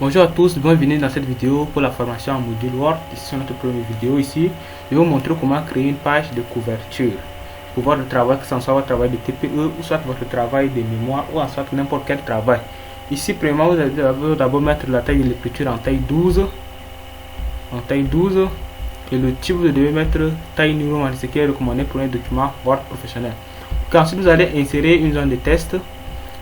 Bonjour à tous, bienvenue dans cette vidéo pour la formation en module Word. Ici c'est notre première vidéo ici. Je vais vous montrer comment créer une page de couverture pour votre travail, que ce soit votre travail de TPE ou soit votre travail de mémoire ou en soit n'importe quel travail. Ici, premièrement, vous allez d'abord mettre la taille de l'écriture en taille 12. Et le type, vous devez mettre taille numéro, ce qui est recommandé pour un document Word professionnel. Ensuite, vous allez insérer une zone de test.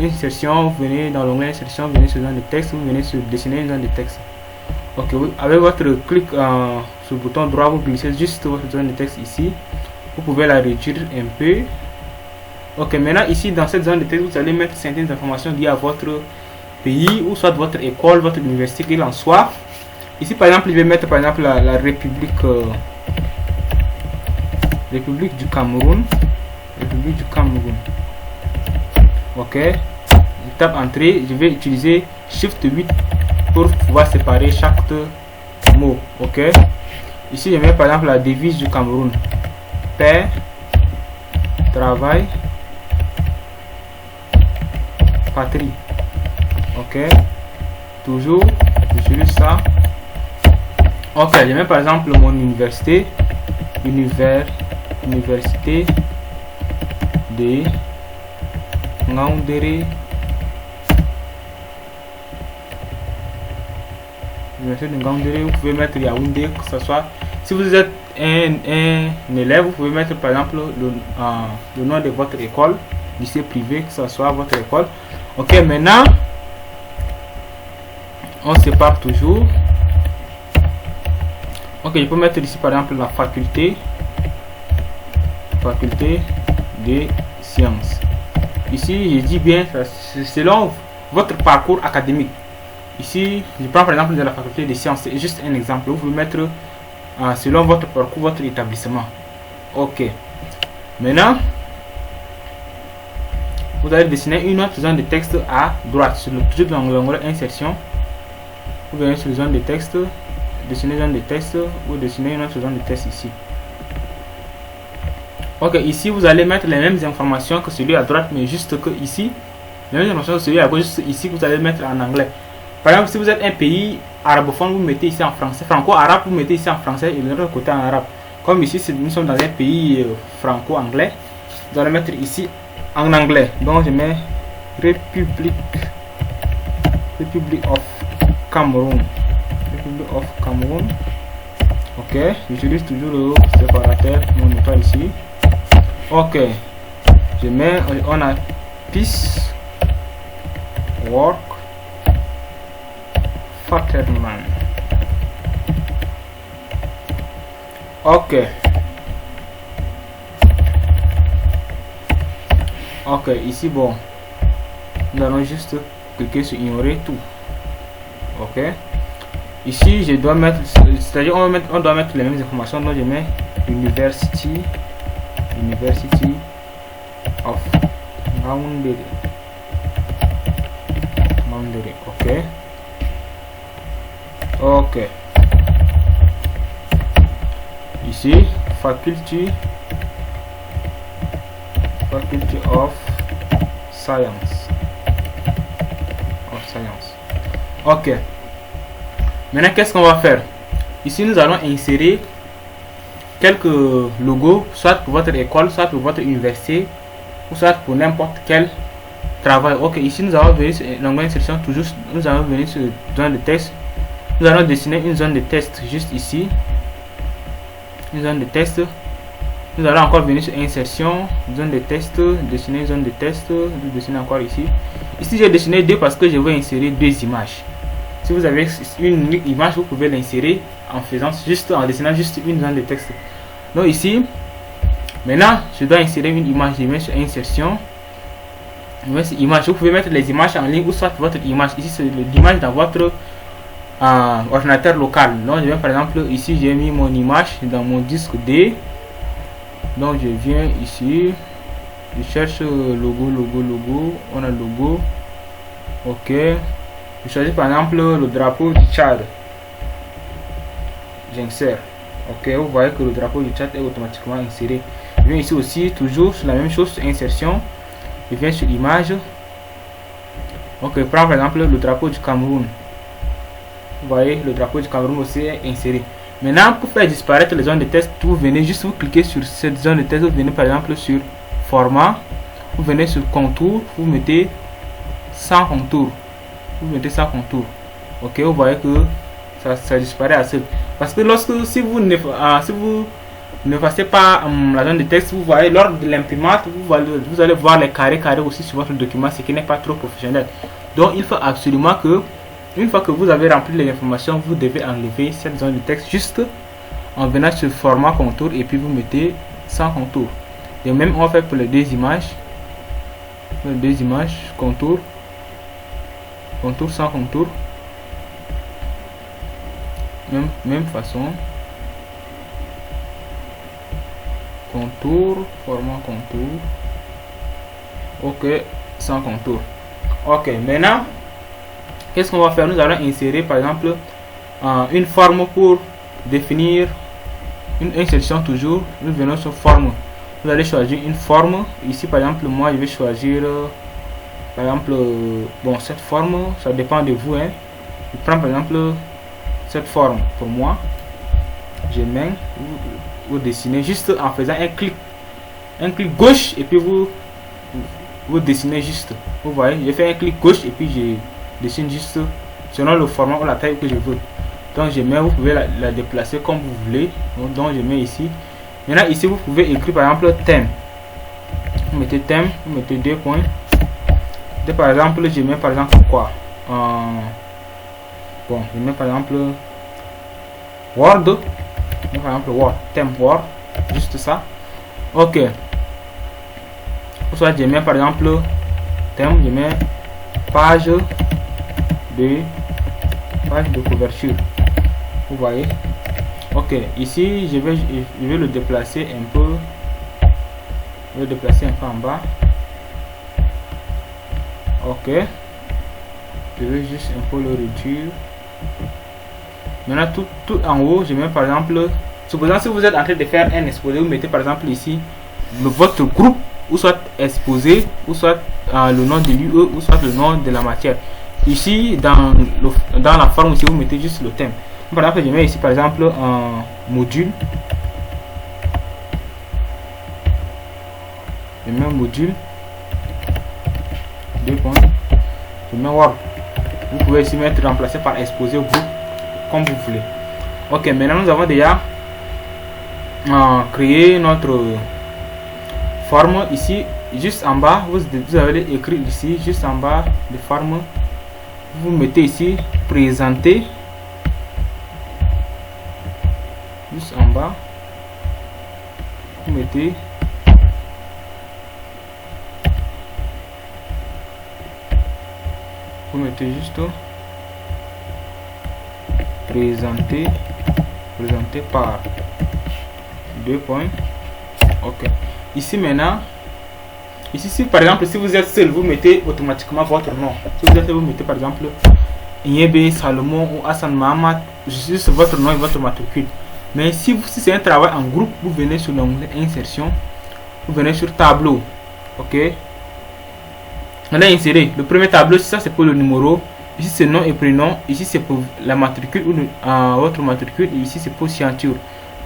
Insertion, vous venez dans l'onglet insertion, vous venez sur zone de texte, vous venez sur dessiner une zone de texte. Ok, avec votre clic sur le bouton droit, vous glissez juste votre zone de texte ici. Vous pouvez la réduire un peu. Ok, maintenant ici dans cette zone de texte, vous allez mettre certaines informations liées à votre pays ou soit votre école, votre université, qu'il en soit. Ici par exemple, je vais mettre par exemple la République du Cameroun. République du Cameroun. Ok, je tape entrée, je vais utiliser Shift 8 pour pouvoir séparer chaque mot. Ok, ici je mets par exemple la devise du Cameroun: paix, travail, patrie. Ok, toujours j'utilise ça. Ok, je mets par exemple mon université, université de Ngaoundéré. Université de Ngaoundéré, vous pouvez mettre Yaoundé, que ce soit. Si vous êtes un élève, vous pouvez mettre par exemple le nom de votre école, lycée privé, que ce soit votre école. Ok, maintenant on sépare toujours. Ok, je peux mettre ici par exemple la faculté des sciences. Ici, je dis bien selon votre parcours académique. Ici, je prends par exemple de la faculté des sciences, c'est juste un exemple. Vous pouvez mettre selon votre parcours, votre établissement. Ok. Maintenant, vous allez dessiner une autre zone de texte à droite, toujours dans l'onglet insertion. Vous venez sur la zone de texte, dessiner zone de texte, ou dessiner une autre zone de texte ici. Ok, ici vous allez mettre les mêmes informations que celui à droite, mais juste que ici, les mêmes informations que celui à gauche, juste ici vous allez mettre en anglais. Par exemple, si vous êtes un pays arabophone, vous mettez ici en français. Franco-arabe, vous mettez ici en français et de l'autre côté en arabe. Comme ici, nous sommes dans un pays franco-anglais, vous allez mettre ici en anglais. Donc je mets Republic of Cameroon. Republic of Cameroon. Ok, j'utilise toujours le séparateur mon étoile ici. Ok, je mets, on a peace, work, Fatterman. Ok. Ok, ici bon, nous allons juste cliquer sur ignorer tout. Ok. Ici je dois mettre, c'est-à-dire on doit mettre les mêmes informations. Donc je mets University of Ngaoundéré. Ok. Ok. Ici Faculty of Science. Ok. Maintenant, qu'est-ce qu'on va faire? Ici, nous allons insérer quelques logos, soit pour votre école, soit pour votre université, ou soit pour n'importe quel travail. Ok, ici, nous allons venir sur l'onglet insertion, toujours, nous allons venir sur zone de texte. Nous allons dessiner une zone de test juste ici. Une zone de test. Nous allons encore venir sur insertion, zone de test, dessiner une zone de test, dessiner encore ici. Ici, j'ai dessiné deux parce que je vais insérer deux images. Si vous avez une unique image, vous pouvez l'insérer en dessinant juste une zone de texte. Donc ici, maintenant, je dois insérer une image. Je mets sur insertion. Je mets sur image. Vous pouvez mettre les images en ligne ou soit votre image. Ici, c'est l'image dans votre ordinateur local. Donc, je vais par exemple ici, j'ai mis mon image dans mon disque D. Donc, je viens ici, je cherche logo. On a logo. Ok. Je choisis par exemple le drapeau du Tchad. J'insère. Ok, vous voyez que le drapeau du Tchad est automatiquement inséré. Je viens ici aussi, toujours sur la même chose, insertion. Je viens sur image. Ok, prends par exemple le drapeau du Cameroun. Vous voyez, le drapeau du Cameroun aussi est inséré. Maintenant, pour faire disparaître les zones de test, vous venez juste vous cliquer sur cette zone de test. Vous venez par exemple sur format, vous venez sur contour, vous mettez sans contour. Vous mettez sans contour. Ok, vous voyez que ça disparaît assez. Parce que lorsque si vous ne passez pas la zone de texte, vous voyez lors de l'imprimante, vous allez voir les carrés aussi sur votre document, ce qui n'est pas trop professionnel. Donc il faut absolument que, une fois que vous avez rempli les informations, vous devez enlever cette zone de texte juste en venant sur format contour et puis vous mettez sans contour. Et même on fait pour les deux images. Les deux images, contour sans contour. Même façon. Contour, format contour. Ok, sans contour. Ok, maintenant, qu'est-ce qu'on va faire? Nous allons insérer par exemple une forme pour définir une insertion toujours. Nous venons sur forme. Vous allez choisir une forme. Ici par exemple, moi je vais choisir par exemple, bon, cette forme, ça dépend de vous, hein. Je prends par exemple cette forme pour moi. Je mets, vous dessinez juste en faisant un clic gauche et puis vous dessinez juste. Vous voyez, j'ai fait un clic gauche et puis je dessine juste selon le format ou la taille que je veux. Donc je mets, vous pouvez la déplacer comme vous voulez. Donc je mets ici. Maintenant ici vous pouvez écrire par exemple thème. Vous mettez thème, vous mettez 2 points. Et par exemple je mets par exemple quoi, bon je mets par exemple Word. Par exemple Word, thème Word, juste ça. Ok, soit je mets par exemple thème, je mets page de couverture. Vous voyez. Ok, ici je vais le déplacer un peu. Je vais déplacer un peu en bas. Ok, je vais juste un peu le réduire. Maintenant tout en haut, je mets par exemple, supposons si vous êtes en train de faire un exposé, vous mettez par exemple ici votre groupe, ou soit exposé, ou soit le nom de l'UE, ou soit le nom de la matière. Ici dans la forme aussi, vous mettez juste le thème. Par exemple, je mets ici par exemple un module. Je mets un module. 2 points. Je mets Word. Vous pouvez ici mettre remplacé par exposé au groupe comme vous voulez. Ok, maintenant nous avons déjà créé notre forme. Ici juste en bas vous avez écrit ici juste en bas de forme, vous mettez ici présenter. Juste en bas vous mettez juste présenter par 2 points. Ok, ici maintenant, ici si par exemple si vous êtes seul, vous mettez automatiquement votre nom. Si vous êtes seul, vous mettez par exemple Inyebe Salomon ou Hassan Mahamat, juste votre nom et votre matricule. Mais si c'est un travail en groupe, vous venez sur l'onglet insertion, vous venez sur tableau. Ok, on a inséré le premier tableau. Ça c'est pour le numéro, ici c'est nom et prénom, ici c'est pour la matricule ou votre matricule, et ici c'est pour signature.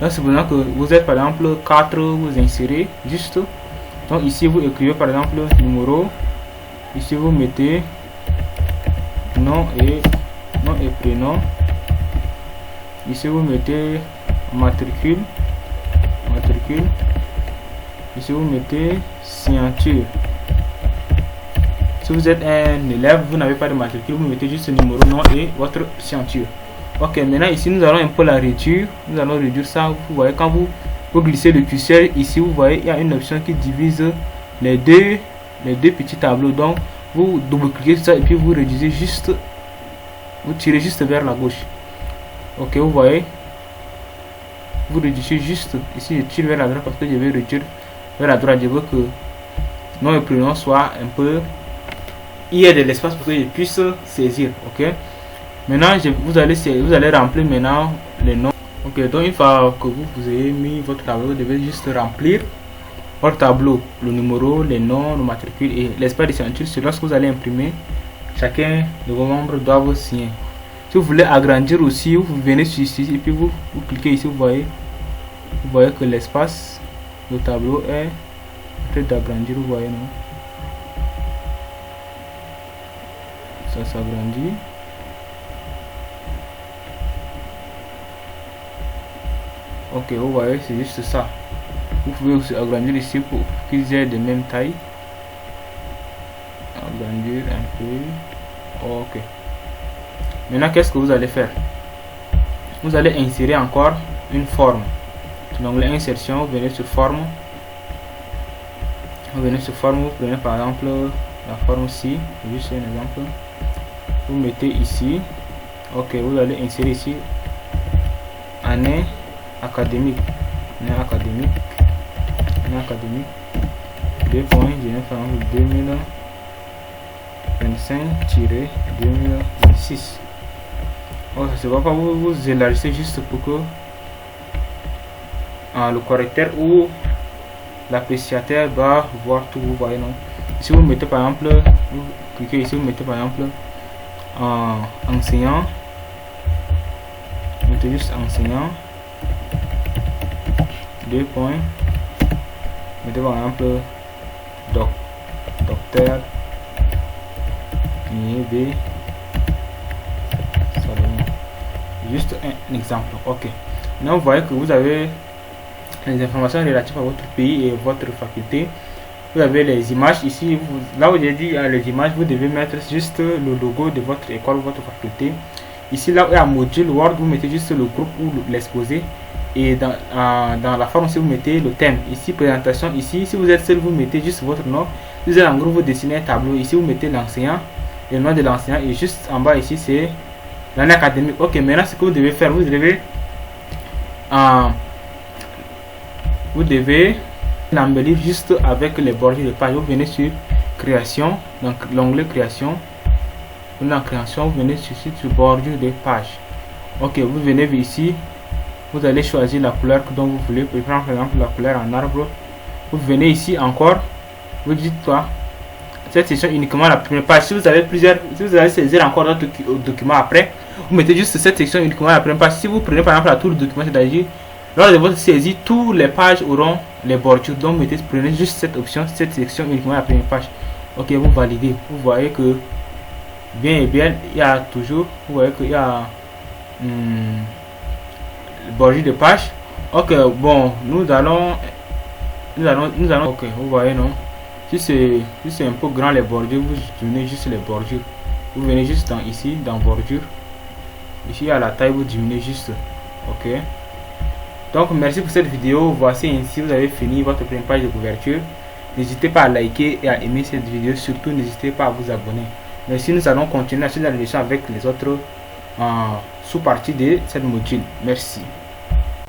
Donc c'est besoin que vous êtes par exemple 4, vous insérez juste. Donc ici vous écrivez par exemple numéro, ici vous mettez nom et prénom, ici vous mettez matricule, ici vous mettez signature. Si vous êtes un élève, vous n'avez pas de matricule, vous mettez juste le numéro, nom et votre signature. Ok, maintenant ici nous allons un peu la réduire. Nous allons réduire ça. Vous voyez, quand vous glissez le curseur ici, vous voyez il y a une option qui divise les deux petits tableaux. Donc vous double-cliquez sur ça et puis vous réduisez juste, vous tirez juste vers la gauche. Ok, vous voyez, vous réduisez juste ici. Je tire vers la droite parce que je vais réduire vers la droite. Je veux que nom et prénom soit un peu, il y a de l'espace pour que je puisse saisir. Ok, maintenant vous allez remplir maintenant les noms. Ok, donc une fois que vous ayez mis votre tableau, vous devez juste remplir votre tableau, le numéro, les noms, le matricule et l'espace de signature. C'est lorsque vous allez imprimer, chacun de vos membres doit signer. Si vous voulez agrandir aussi, vous venez sur ici et puis vous cliquez ici, vous voyez que l'espace, le tableau est en train d'agrandir, vous voyez, non? Ça s'agrandit. Ok, vous voyez, c'est juste ça. Vous pouvez aussi agrandir ici pour qu'ils aient de même taille. Agrandir un peu. Ok. Maintenant, qu'est-ce que vous allez faire? Vous allez insérer encore une forme. Dans l'onglet insertion, vous venez sur forme. Vous venez sur forme, vous prenez par exemple la forme ci, juste un exemple. Vous mettez ici. Ok, vous allez insérer ici année académique. Année académique. Année académique. 2 points, je viens faire 2025-2026. Oh, ça se voit pas, vous élargissez juste pour que le correcteur ou l'appréciateur va voir tout, vous voyez, non? Si vous mettez par exemple, vous cliquez ici, vous mettez par exemple enseignant, vous mettez juste enseignant, 2 points, mettez par exemple docteur B. Juste un exemple. Ok, maintenant vous voyez que vous avez les informations relatives à votre pays et votre faculté. Vous avez les images ici, là où j'ai dit les images, vous devez mettre juste le logo de votre école ou votre faculté. Ici là où il y a module Word, vous mettez juste le groupe ou l'exposé, et dans la forme si vous mettez le thème. Ici présentation, ici si vous êtes seul vous mettez juste votre nom. Si vous êtes en groupe vous dessinez un tableau, ici vous mettez l'enseignant, le nom de l'enseignant, et juste en bas ici c'est l'année académique. Ok, maintenant ce que vous devez faire, vous devez l'embellir juste avec les bordures de page. Vous venez sur création, donc l'onglet création, vous venez en création, vous venez sur bordure de page. Ok, vous venez ici, vous allez choisir la couleur dont vous voulez. Vous prendre par exemple la couleur en arbre. Vous venez ici encore, vous dites toi cette section uniquement la première page. Si vous avez plusieurs, si vous allez saisir encore d'autres documents après, vous mettez juste cette section uniquement la première page. Si vous prenez par exemple à tout le document, c'est-à-dire lors de votre saisie, toutes les pages auront les bordures. Donc prenez juste cette option, cette section uniquement la première page. Ok, vous validez. Vous voyez que bien et bien, il y a toujours, vous voyez qu'il y a bordure de page. Ok, bon, nous allons, ok, vous voyez, non? Si c'est un peu grand les bordures, vous diminuez juste les bordures. Vous venez juste dans ici, dans bordure. Ici à la taille, vous diminuez juste. Ok. Donc merci pour cette vidéo. Voici ainsi vous avez fini votre première page de couverture. N'hésitez pas à liker et à aimer cette vidéo. Surtout n'hésitez pas à vous abonner. Merci, nous allons continuer la leçon avec les autres sous-parties de cette module. Merci.